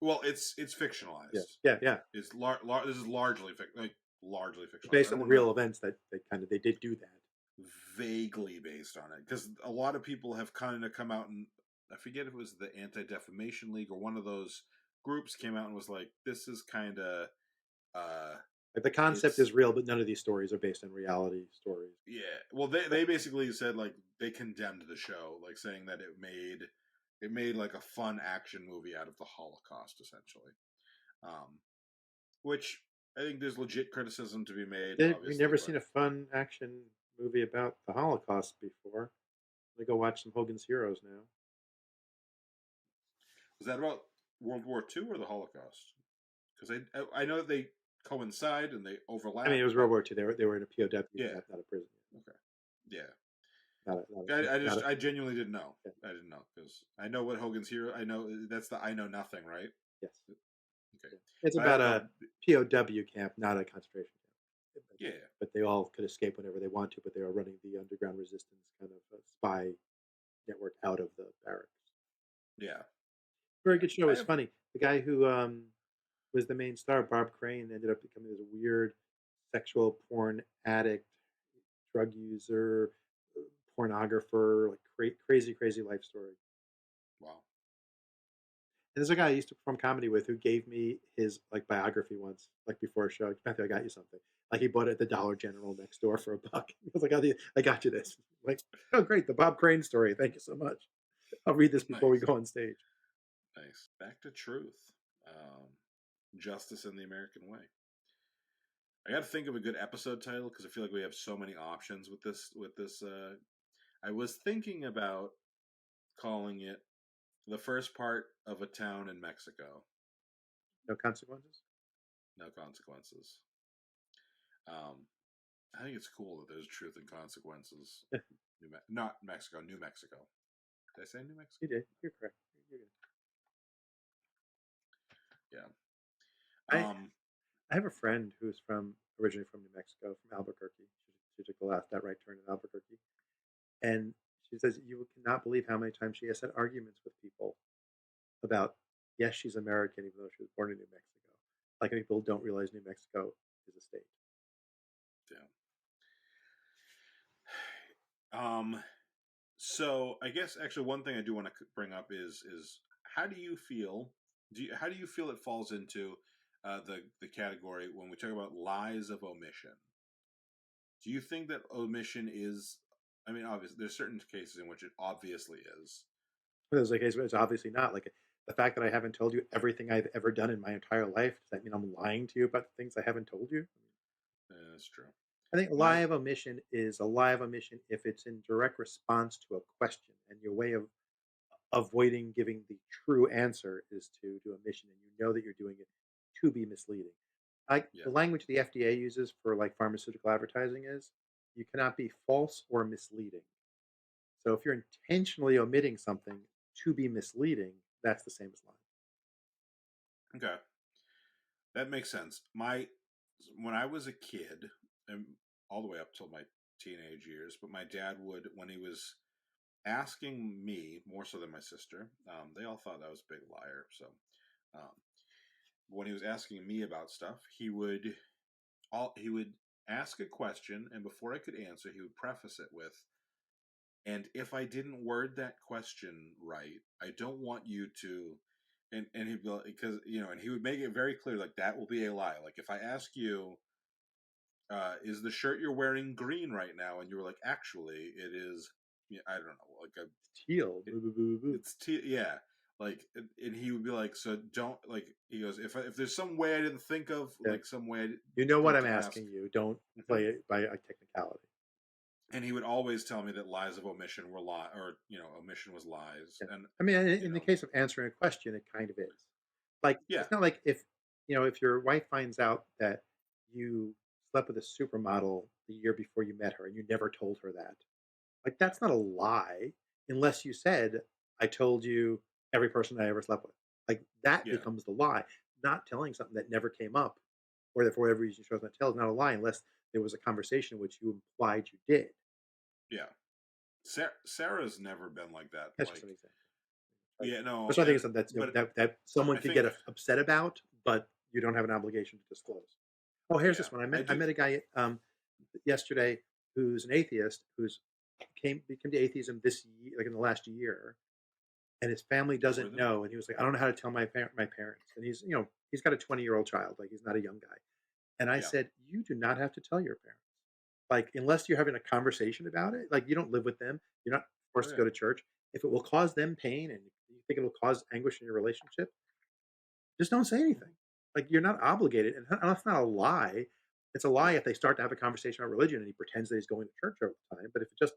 Well, it's fictionalized. Yeah. It's this is largely fictionalized, based on the real events that they did do that. Vaguely based on it, because a lot of people have kind of come out, and I forget if it was the Anti-Defamation League or one of those groups came out and was like, "This is kind of." Like the concept is real, but none of these stories are based on reality stories. Yeah, well, they basically said like they condemned the show, like saying that it made like a fun action movie out of the Holocaust, essentially. Which I think there's legit criticism to be made. We've never seen a fun action movie about the Holocaust before. Let me go watch some Hogan's Heroes now. Was that about World War II or the Holocaust? Because I know that they coincide and they overlap. I mean, it was World War II. They were in a POW camp, not a prison. Okay. Yeah. I genuinely didn't know. Yeah. I didn't know because I know what Hogan's Hero. I know that's the I Know Nothing, right? Yes. Okay. It's about a POW camp, not a concentration camp. Yeah. But they all could escape whenever they want to. But they were running the underground resistance kind of spy network out of the barracks. Yeah. Very good show. It was funny. The guy who was the main star, Bob Crane, ended up becoming this weird sexual porn addict, drug user, pornographer, like crazy life story. Wow. And there's a guy I used to perform comedy with who gave me his like biography once, like before a show. Matthew, I got you something. Like he bought it at the Dollar General next door for $1. He was like, I got you this. I'm like, oh great, the Bob Crane story. Thank you so much. I'll read this before we go on stage. Nice. Back to truth. Justice in the American Way. I got to think of a good episode title because I feel like we have so many options with this. I was thinking about calling it "The First Part of a Town in Mexico." No consequences. No consequences. I think it's cool that there's truth and consequences. Not Mexico, New Mexico. Did I say New Mexico? You did. You're correct. You're good. Yeah. I have a friend who's originally from New Mexico, from Albuquerque. She took that right turn in Albuquerque, and she says you cannot believe how many times she has had arguments with people about yes, she's American even though she was born in New Mexico. Like people don't realize New Mexico is a state. Yeah. So I guess actually one thing I do want to bring up is how do you feel? How do you feel it falls into the category when we talk about lies of omission? Do you think that omission is? I mean, obviously, there's certain cases in which it obviously is. There's a case where it's obviously not. Like the fact that I haven't told you everything I've ever done in my entire life, does that mean I'm lying to you about the things I haven't told you? That's true. I think a lie of omission is a lie of omission if it's in direct response to a question, and your way avoiding giving the true answer is to do omission, and you know that you're doing it to be misleading. Like Yeah. the language the FDA uses for like pharmaceutical advertising is, you cannot be false or misleading. So if you're intentionally omitting something to be misleading, that's the same as lying. Okay. That makes sense. When I was a kid, and all the way up till my teenage years, but my dad would, when he was asking me more so than my sister, they all thought I was a big liar. So um, when he was asking me about stuff, he would ask a question, and before I could answer, he would preface it with, "And if I didn't word that question right, I don't want you to." And he'd be like, because and he would make it very clear, like that will be a lie. Like if I ask you, is the shirt you're wearing green right now? And you were like, actually, it is. Yeah, I don't know, like Teal, it, boo, boo, boo, boo, boo. it's yeah. Like, and he would be like, so don't like. He goes, if there's some way I didn't think of, Yeah. like some way You know what I'm to ask. asking you. Don't Mhm. play it by a technicality. And he would always tell me that lies of omission were lie, or omission was lies, Yeah. and I mean, in the case of answering a question, it kind of is. Like, yeah, it's not like if your wife finds out that you slept with a supermodel the year before you met her and you never told her that. Like, that's not a lie unless you said, I told you every person I ever slept with. Like, that yeah, becomes the lie. Not telling something that never came up or that for whatever reason you chose not to tell is not a lie unless there was a conversation in which you implied you did. yeah. Sarah's never been like that. That's just Like, an example. Like, yeah, no, that's one thing and is that but that someone I could think get upset about, but you don't have an obligation to disclose. Oh, here's yeah, this one. I I do. met a guy yesterday who's an atheist who's became to atheism this year, like in the last year, and his family Good for doesn't them. know. And he was like, I don't know how to tell my parents. And he's got a 20-year-old child, like he's not a young guy. And I Yeah, said, you do not have to tell your parents, like unless you're having a conversation about it. Like you don't live with them, you're not oh forced to yeah, go to church. If it will cause them pain and you think it will cause anguish in your relationship, just don't say anything. Mhm. Like you're not obligated, and that's not a lie. It's a lie Yeah, if they start to have a conversation about religion and he pretends that he's going to church all the time. But if you just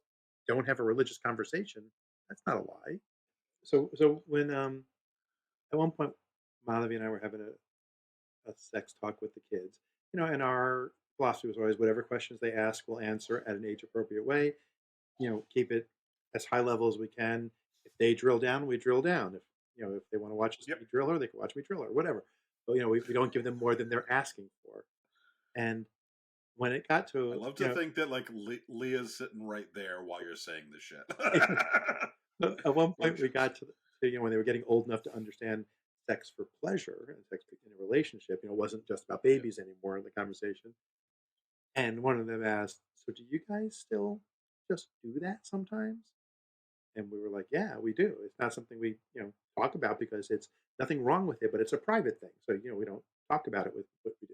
don't have a religious conversation, that's not a lie. So when at one point Malavi and I were having a sex talk with the kids, and our philosophy was always whatever questions they ask, we'll answer at an age appropriate way. Keep it as high level as we can. If they drill down, we drill down. If they want to watch us yep. drill her, they can watch me drill her, whatever. But we don't give them more than they're asking for. And when it got I to love to think that like Leah's sitting right there while you're saying this shit. at one Like, point we got to when they were getting old enough to understand sex for pleasure and sex in a relationship, it wasn't just about yeah, babies anymore in the conversation. And one of them asked, "So do you guys still just do that sometimes?" And we were like, yeah, we do. It's not something we, talk about because it's nothing wrong with it, but it's a private thing. So, we don't talk about it with what we do.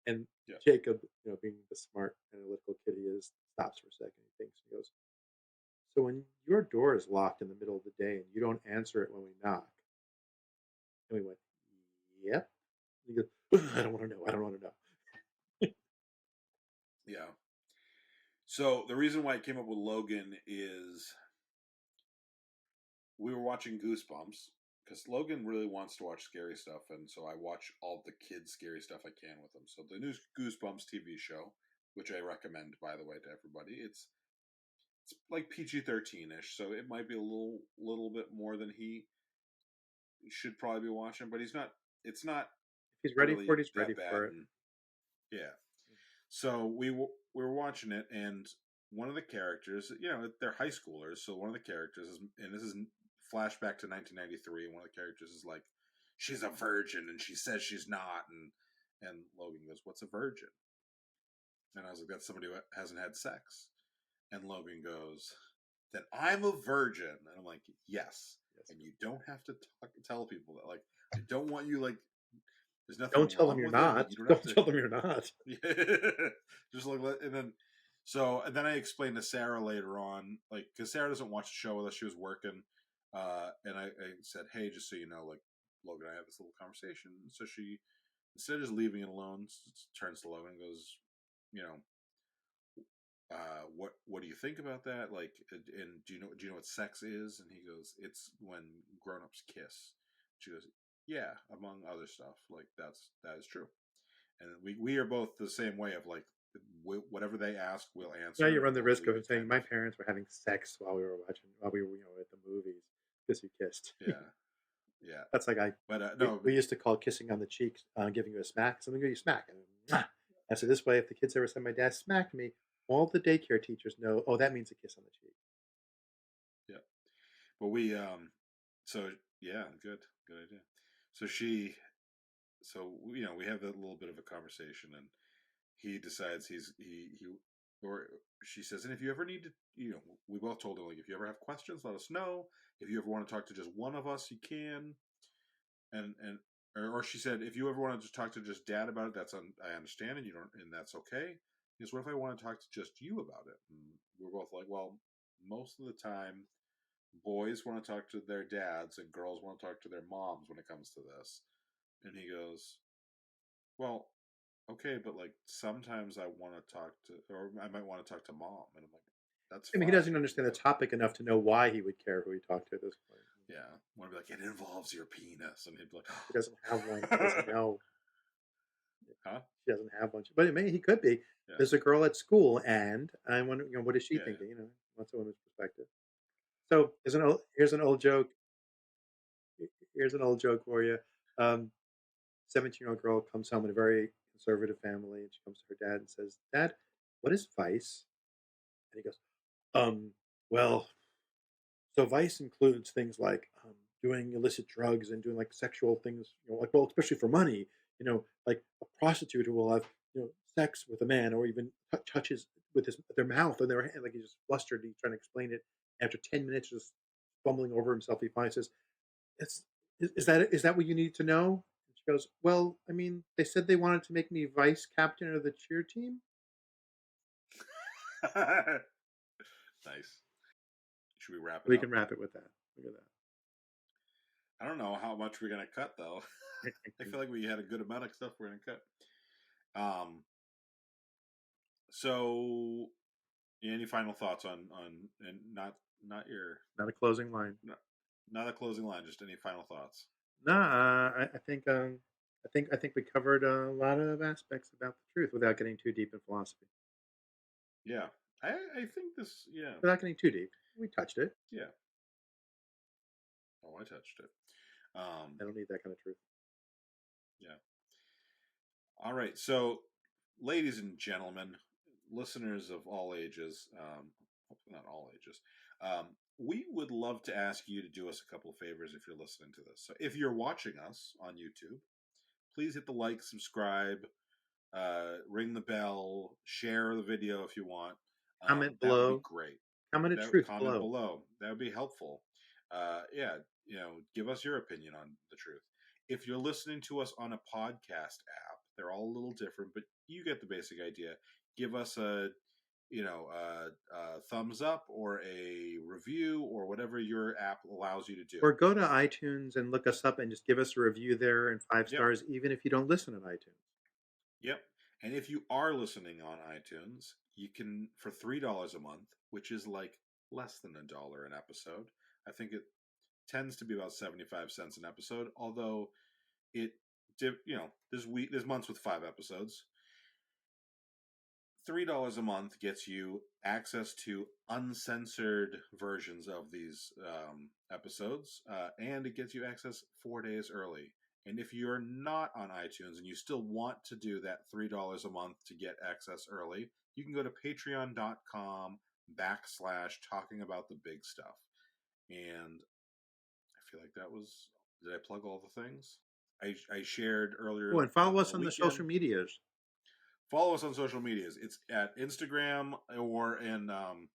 And yeah. Jacob, being the smart analytical kid he is, stops for a second. He thinks, he goes, so when your door is locked in the middle of the day and you don't answer it when we knock, and we went, yep. And he goes, I don't want to know. I don't want to know. Yeah. So the reason why I came up with Logan is we were watching Goosebumps because Logan really wants to watch scary stuff, and so I watch all the kids' scary stuff I can with him. So the new Goosebumps TV show, which I recommend by the way to everybody, it's like PG-13 ish, so it might be a little bit more than he should probably be watching, but he's not. It's not If he's ready for really it, he's ready that bad, for it. and yeah. So we were watching it, and one of the characters, they're high schoolers. So one of the characters is, and this is flashback to 1993. And one of the characters is like, she's a virgin, and she says she's not. And Logan goes, "What's a virgin?" And I was like, "That's somebody who hasn't had sex." And Logan goes, "Then I'm a virgin." And I'm like, "Yes." Yes. And you don't have to tell people that. Like, I don't want you like. There's Don't nothing tell them wrong you're with it. Like, not. you don't have Don't to. tell them you're not. Yeah. Just like, and then I explained to Sarah later on, like, because Sarah doesn't watch the show unless she was working, and I said, "Hey, just so you know, like, Logan and I have this little conversation." So she, instead of just leaving it alone, turns to Logan and goes, "You know, what do you think about that? Like, and do you know what sex is? And he goes, it's when grown-ups kiss. She goes, yeah, among other stuff. Like that is true. And we are both the same way of like whatever they ask, we'll Now answer, you run and the we'll risk leave of it saying kind my of parents were having sex while we were at the movies because you kissed. yeah, yeah. That's like But we, no, we used to call kissing on the cheek, giving you a smack. Someone give you a smack. And, mwah. And so this way, if the kids ever said my dad smacked me, all the daycare teachers know, oh, that means a kiss on the cheek. yeah. But we so yeah, good idea. So we have that little bit of a conversation, and he decides he or she says, and if you ever need to, we both told him, like, if you ever have questions, let us know. If you ever want to talk to just one of us, you can. And or she said, if you ever want to just talk to just dad about it, I understand, and you don't, and that's okay. Because what if I want to talk to just you about it? And we're both like, well, most of the time, boys want to talk to their dads, and girls want to talk to their moms when it comes to this. And he goes, well, okay, but like sometimes I want to talk to, or I might want to talk to mom, and I'm like, that's I mean, he fine. doesn't understand the topic enough to know why he would care who he talked to at this point. Yeah, I want to be like, it involves your penis, and he'd be like, He doesn't have one. He doesn't know. huh? She doesn't have one. But maybe he could be. Yeah, There's a girl at school, and I wonder, what is she yeah, thinking? What's a woman's perspective? So here's an old joke for you. 17-year-old girl comes home in a very conservative family, and she comes to her dad and says, "Dad, what is vice?" And he goes, well, so vice includes things like doing illicit drugs and doing like sexual things, like, well, especially for money, like a prostitute who will have sex with a man or even touches with their mouth and their hand, like he's just flustered. He's trying to explain it. After 10 minutes, just fumbling over himself, he finally says, "It's is that what you need to know?" And she goes, "Well, I mean, they said they wanted to make me vice captain of the cheer team." nice. Should we wrap it We up? can wrap it with that. Look at I don't know how much we're gonna cut though. I that. feel like we had a good amount of stuff we're gonna cut. So any final thoughts on and not your Not a closing line. not a closing line, just any final thoughts? No, I think we covered a lot of aspects about the truth without getting too deep in philosophy. Yeah, I think this. Yeah, Without getting too deep, we touched it. yeah. Oh, I touched it. I don't need that kind of truth. Yeah. All right. So, ladies and gentlemen, listeners of all ages, hopefully not all ages, we would love to ask you to do us a couple of favors if you're listening to this. So, if you're watching us on YouTube, please hit the like, subscribe, ring the bell, share the video if you want. Comment That would be below. great. Comment a That truth comment below. below. That would be helpful. Yeah, give us your opinion on the truth. If you're listening to us on a podcast app, they're all a little different, but you get the basic idea. Give us a thumbs up or a review or whatever your app allows you to do. Or go to iTunes and look us up and just give us a review there and 5 Yep. stars, even if you don't listen on iTunes. Yep. And if you are listening on iTunes, you can, for $3 a month, which is like less than $1 an episode. I think it tends to be about 75 cents an episode, although there's months with 5 episodes. $3 a month gets you access to uncensored versions of these episodes, and it gets you access 4 days early. And if you're not on iTunes and you still want to do that $3 a month to get access early, you can go to patreon.com/talking about the big stuff. And I feel like did I plug all the things? I shared earlier Oh, and follow on us the on the weekend. social medias. Follow us on social medias. It's at Instagram or in what's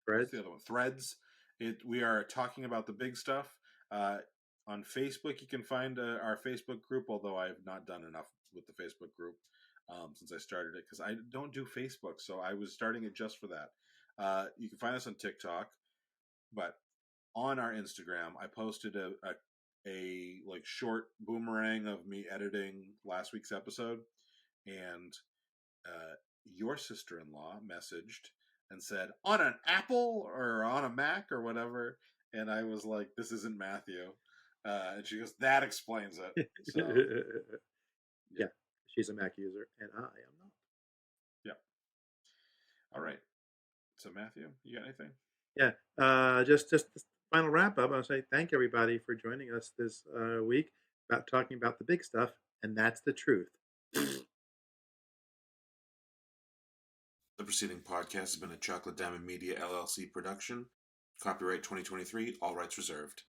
Threads. the other one? Threads. We are talking about the big stuff. On Facebook, you can find our Facebook group, although I have not done enough with the Facebook group since I started it because I don't do Facebook, so I was starting it just for that. You can find us on TikTok, but on our Instagram, I posted a like short boomerang of me editing last week's episode, and your sister-in-law messaged and said, on an Apple or on a Mac or whatever. And I was like, this isn't Matthew. And she goes, that explains it. So, yeah, she's a Mac user, and I am not. Yeah. All right. So, Matthew, you got anything? Yeah. Just this final wrap up. I'll say thank everybody for joining us this week about talking about the big stuff, and that's the truth. The preceding podcast has been a Chocolate Diamond Media LLC production. Copyright 2023, all rights reserved.